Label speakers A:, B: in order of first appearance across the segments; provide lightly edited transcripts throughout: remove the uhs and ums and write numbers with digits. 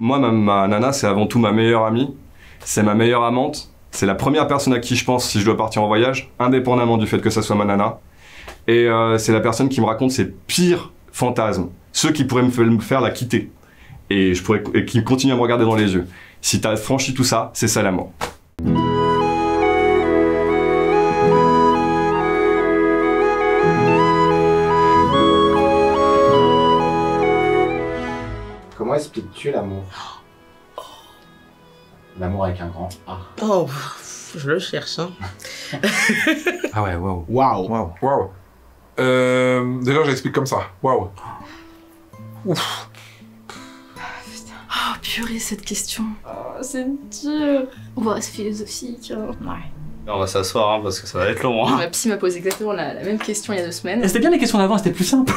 A: Moi, ma nana, c'est avant tout ma meilleure amie, c'est ma meilleure amante, c'est la première personne à qui je pense si je dois partir en voyage, indépendamment du fait que ça soit ma nana. Et c'est la personne qui me raconte ses pires fantasmes, ceux qui pourraient me faire la quitter. Et qui continue à me regarder dans les yeux. Si t'as franchi tout ça, c'est ça l'amour.
B: Comment expliques-tu l'amour? L'amour avec un grand A.
C: Oh, je le cherche, hein.
D: Ah ouais, waouh.
B: Waouh.
E: Waouh. Déjà, j'explique comme ça. Waouh. Ouf.
F: Oh purée, cette question. Oh, c'est dur. Ouais, c'est philosophique. Hein. Ouais.
D: On va s'asseoir hein, parce que ça va être long. Hein.
F: Ma psy m'a posé exactement la même question il y a 2 semaines.
G: C'était bien les questions d'avant, c'était plus simple.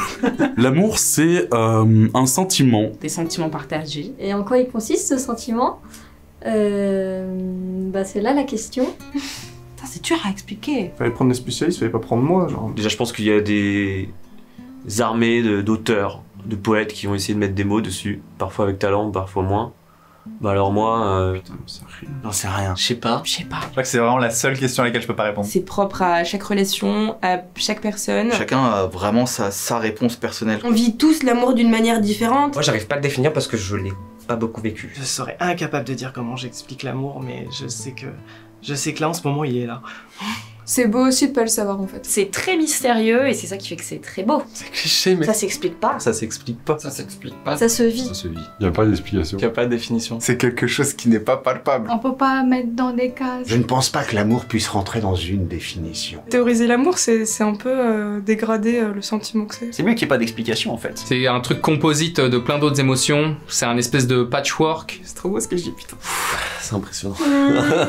H: L'amour, c'est un sentiment.
C: Des sentiments partagés.
I: Et en quoi il consiste ce sentiment? Bah c'est là la question.
C: C'est dur à expliquer.
E: Fallait prendre des spécialistes, fallait pas prendre moi, genre.
D: Déjà, je pense qu'il y a des armées d'auteurs, de poètes qui vont essayer de mettre des mots dessus, parfois avec talent, parfois moins. Bah alors moi,
E: Putain, ça rien.
H: J'en sais rien.
D: je sais pas.
C: Je sais pas.
J: Je crois que c'est vraiment la seule question à laquelle je peux pas répondre.
K: C'est propre à chaque relation, à chaque personne.
L: Chacun a vraiment sa réponse personnelle.
K: On vit tous l'amour d'une manière différente.
M: Moi, j'arrive pas à le définir parce que je l'ai pas beaucoup vécu.
N: Je serais incapable de dire comment j'explique l'amour, mais je sais que là, en ce moment, il est là.
F: C'est beau aussi de pas le savoir en fait.
I: C'est très mystérieux et c'est ça qui fait que c'est très beau.
E: C'est cliché, mais.
I: Ça s'explique pas.
D: Ça s'explique pas.
M: Ça s'explique pas.
I: Ça se vit.
A: Ça se vit. Il n'y a pas d'explication.
D: Il n'y a pas de définition.
B: C'est quelque chose qui n'est pas palpable.
F: On peut pas mettre dans des cases.
B: Je ne pense pas que l'amour puisse rentrer dans une définition.
F: Théoriser l'amour, c'est un peu dégrader le sentiment que c'est.
J: C'est mieux qu'il n'y ait pas d'explication en fait.
G: C'est un truc composite de plein d'autres émotions. C'est un espèce de patchwork. C'est trop beau ce que je dis, putain.
D: C'est impressionnant.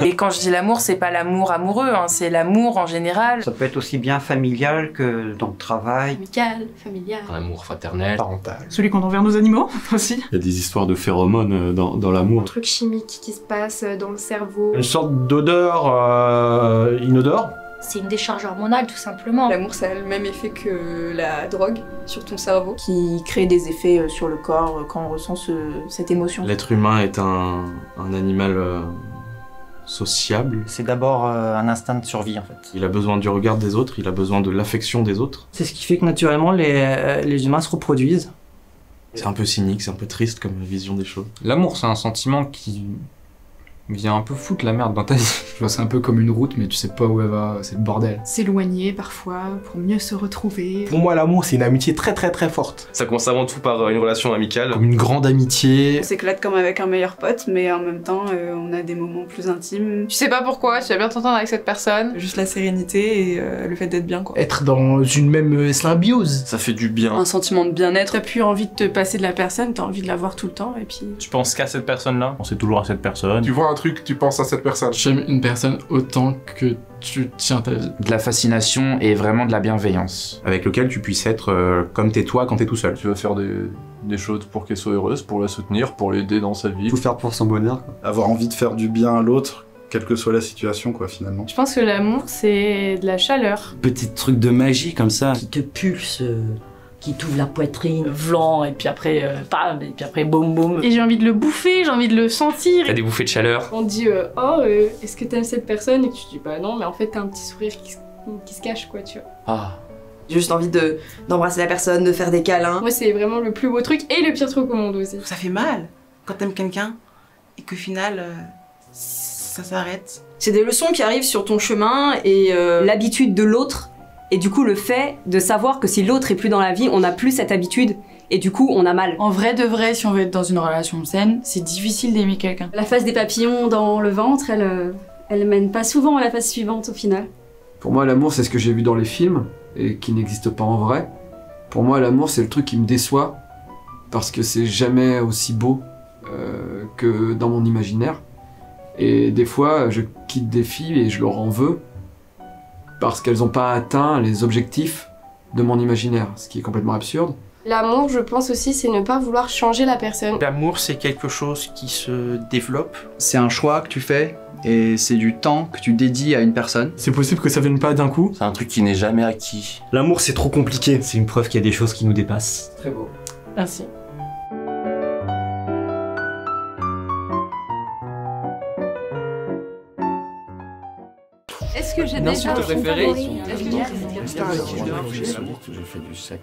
K: Et quand je dis l'amour, c'est pas l'amour amoureux, hein, c'est l'amour en général.
M: Ça peut être aussi bien familial que dans le travail.
I: Amical, familial.
D: Un amour fraternel.
E: Parental.
G: Celui qu'on envers nos animaux, aussi.
A: Il y a des histoires de phéromones dans l'amour.
F: Un truc chimique qui se passe dans le cerveau.
O: Une sorte d'odeur inodore.
I: C'est une décharge hormonale tout simplement.
F: L'amour, ça a le même effet que la drogue sur ton cerveau.
K: Qui crée des effets sur le corps quand on ressent cette émotion.
D: L'être humain est un animal sociable.
M: C'est d'abord un instinct de survie en fait.
D: Il a besoin du regard des autres, il a besoin de l'affection des autres.
M: C'est ce qui fait que naturellement les humains se reproduisent.
D: C'est un peu cynique, c'est un peu triste comme vision des choses.
G: L'amour, c'est un sentiment qui vient un peu foutre la merde dans ta vie. Tu vois, c'est un peu comme une route, mais tu sais pas où elle va, c'est le bordel.
F: S'éloigner parfois pour mieux se retrouver.
O: Pour moi, l'amour, c'est une amitié très très très forte.
D: Ça commence avant tout par une relation amicale.
O: Comme une grande amitié.
F: On s'éclate comme avec un meilleur pote, mais en même temps, on a des moments plus intimes. Tu sais pas pourquoi, tu vas bien t'entendre avec cette personne. Juste la sérénité et le fait d'être bien, quoi.
O: Être dans une même symbiose.
D: Ça fait du bien.
F: Un sentiment de bien-être. T'as plus envie de te passer de la personne, t'as envie de la voir tout le temps, et puis...
J: Tu penses qu'à cette personne-là?
E: On sait toujours à cette personne. Tu vois un truc, tu penses à cette personne.
G: J'aime une personne autant que tu tiens ta vie.
P: De la fascination et vraiment de la bienveillance. Avec lequel tu puisses être comme t'es toi quand t'es tout seul.
A: Tu vas faire des choses pour qu'elle soit heureuse, pour la soutenir, pour l'aider dans sa vie.
L: Tout faire pour son bonheur, quoi. Avoir envie de faire du bien à l'autre, quelle que soit la situation, quoi, finalement.
F: Je pense que l'amour, c'est de la chaleur.
H: Petit truc de magie comme ça.
C: Qui te pulse, qui t'ouvre la poitrine, vlan, et puis après, pam, et puis après, boum boum.
F: Et j'ai envie de le bouffer, j'ai envie de le sentir.
G: T'as des bouffées de chaleur.
F: On dit est-ce que t'aimes cette personne? Et que tu dis bah non, mais en fait t'as un petit sourire qui se cache, quoi, tu vois.
D: Ah.
K: J'ai juste envie d'embrasser la personne, de faire des câlins.
F: Moi, c'est vraiment le plus beau truc et le pire truc au monde aussi.
K: Ça fait mal quand t'aimes quelqu'un et qu'au final, ça s'arrête. C'est des leçons qui arrivent sur ton chemin et l'habitude de l'autre. Et du coup, le fait de savoir que si l'autre est plus dans la vie, on n'a plus cette habitude. Et du coup, on a mal.
F: En vrai de vrai, si on veut être dans une relation saine, c'est difficile d'aimer quelqu'un.
I: La phase des papillons dans le ventre, elle mène pas souvent à la phase suivante au final.
Q: Pour moi, l'amour, c'est ce que j'ai vu dans les films et qui n'existe pas en vrai. Pour moi, l'amour, c'est le truc qui me déçoit parce que c'est jamais aussi beau que dans mon imaginaire. Et des fois, je quitte des filles et je leur en veux parce qu'elles n'ont pas atteint les objectifs de mon imaginaire, ce qui est complètement absurde.
F: L'amour, je pense aussi, c'est ne pas vouloir changer la personne.
M: L'amour, c'est quelque chose qui se développe.
J: C'est un choix que tu fais et c'est du temps que tu dédies à une personne.
G: C'est possible que ça vienne pas d'un coup.
D: C'est un truc qui n'est jamais acquis.
M: L'amour, c'est trop compliqué. C'est une preuve qu'il y a des choses qui nous dépassent.
K: Très beau.
F: Merci.
R: Est-ce que j'ai
G: Une
R: déjà
G: insulte préférée?
B: J'ai fait du sexe